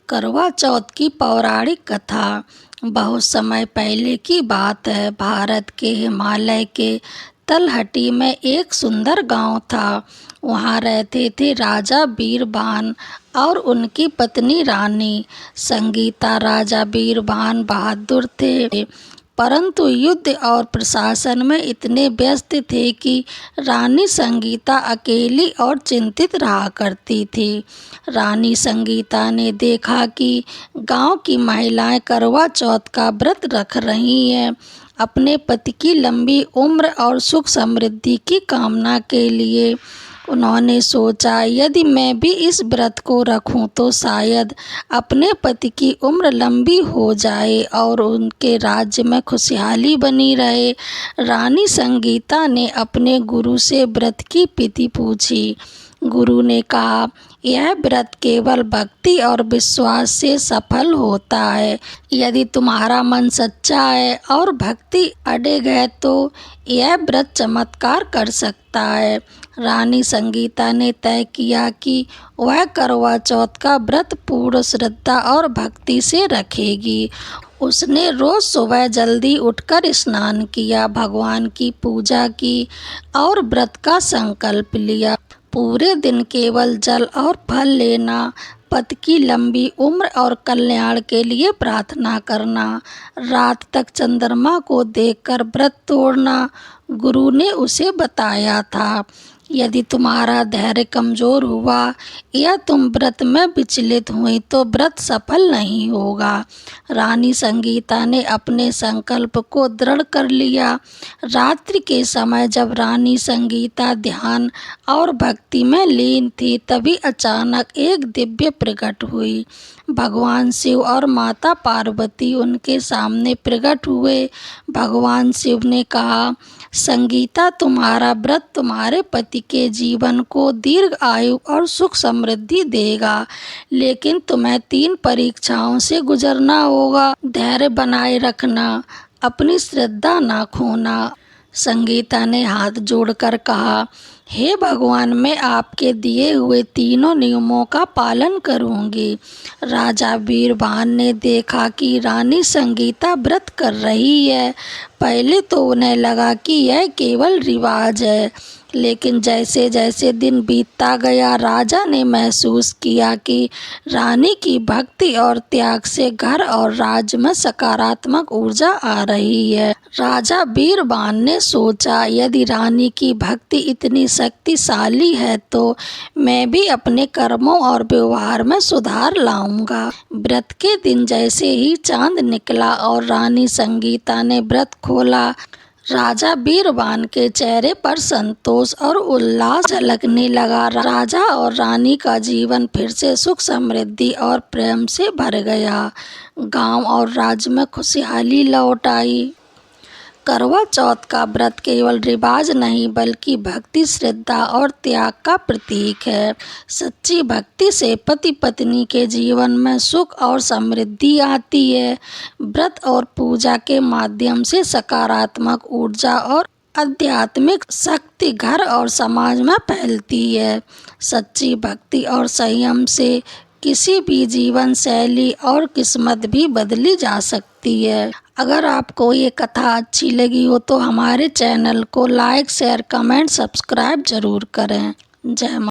करवा चौथ की पौराणिक कथा। बहुत समय पहले की बात है। भारत के हिमालय के तलहटी में एक सुंदर गांव था। वहां रहते थे राजा बीरबान और उनकी पत्नी रानी संगीता। राजा बीरबान बहादुर थे, परंतु युद्ध और प्रशासन में इतने व्यस्त थे कि रानी संगीता अकेली और चिंतित रहा करती थी। रानी संगीता ने देखा कि गांव की महिलाएं करवा चौथ का व्रत रख रही हैं। अपने पति की लंबी उम्र और सुख समृद्धि की कामना के लिए उन्होंने सोचा, यदि मैं भी इस व्रत को रखूं तो शायद अपने पति की उम्र लंबी हो जाए और उनके राज्य में खुशहाली बनी रहे। रानी संगीता ने अपने गुरु से व्रत की विधि पूछी। गुरु ने कहा, यह व्रत केवल भक्ति और विश्वास से सफल होता है। यदि तुम्हारा मन सच्चा है और भक्ति अडिग है तो यह व्रत चमत्कार कर सकता है। रानी संगीता ने तय किया कि वह करवा चौथ का व्रत पूर्ण श्रद्धा और भक्ति से रखेगी। उसने रोज सुबह जल्दी उठकर स्नान किया, भगवान की पूजा की और व्रत का संकल्प लिया। पूरे दिन केवल जल और फल लेना, पति की लंबी उम्र और कल्याण के लिए प्रार्थना करना, रात तक चंद्रमा को देखकर व्रत तोड़ना। गुरु ने उसे बताया था, यदि तुम्हारा धैर्य कमजोर हुआ या तुम व्रत में विचलित हुई तो व्रत सफल नहीं होगा। रानी संगीता ने अपने संकल्प को दृढ़ कर लिया। रात्रि के समय जब रानी संगीता ध्यान और भक्ति में लीन थी, तभी अचानक एक दिव्य प्रकट हुई। भगवान शिव और माता पार्वती उनके सामने प्रकट हुए। भगवान शिव ने कहा, संगीता, तुम्हारा व्रत तुम्हारे पति के जीवन को दीर्घ आयु और सुख समृद्धि देगा, लेकिन तुम्हें 3 परीक्षाओं से गुजरना होगा। धैर्य बनाए रखना, अपनी श्रद्धा ना खोना। संगीता ने हाथ जोड़कर कहा, हे भगवान, मैं आपके दिए हुए तीनों नियमों का पालन करूंगी। राजा बीरबान ने देखा कि रानी संगीता व्रत कर रही है। पहले तो उन्हें लगा कि यह केवल रिवाज है, लेकिन जैसे जैसे दिन बीतता गया, राजा ने महसूस किया कि रानी की भक्ति और त्याग से घर और राज्य में सकारात्मक ऊर्जा आ रही है। राजा बीरबान ने सोचा, यदि रानी की भक्ति इतनी शक्तिशाली है तो मैं भी अपने कर्मों और व्यवहार में सुधार लाऊंगा। व्रत के दिन जैसे ही चांद निकला और रानी संगीता ने व्रत खोला, राजा बीरबान के चेहरे पर संतोष और उल्लास झलकने लगा। राजा और रानी का जीवन फिर से सुख समृद्धि और प्रेम से भर गया। गांव और राज्य में खुशहाली लौट आई। करवा चौथ का व्रत केवल रिवाज नहीं बल्कि भक्ति, श्रद्धा और त्याग का प्रतीक है। सच्ची भक्ति से पति पत्नी के जीवन में सुख और समृद्धि आती है। व्रत और पूजा के माध्यम से सकारात्मक ऊर्जा और आध्यात्मिक शक्ति घर और समाज में फैलती है। सच्ची भक्ति और संयम से किसी भी जीवन शैली और किस्मत भी बदली जा सकती है। अगर आपको ये कथा अच्छी लगी हो तो हमारे चैनल को लाइक, शेयर, कमेंट, सब्सक्राइब जरूर करें। जय माता।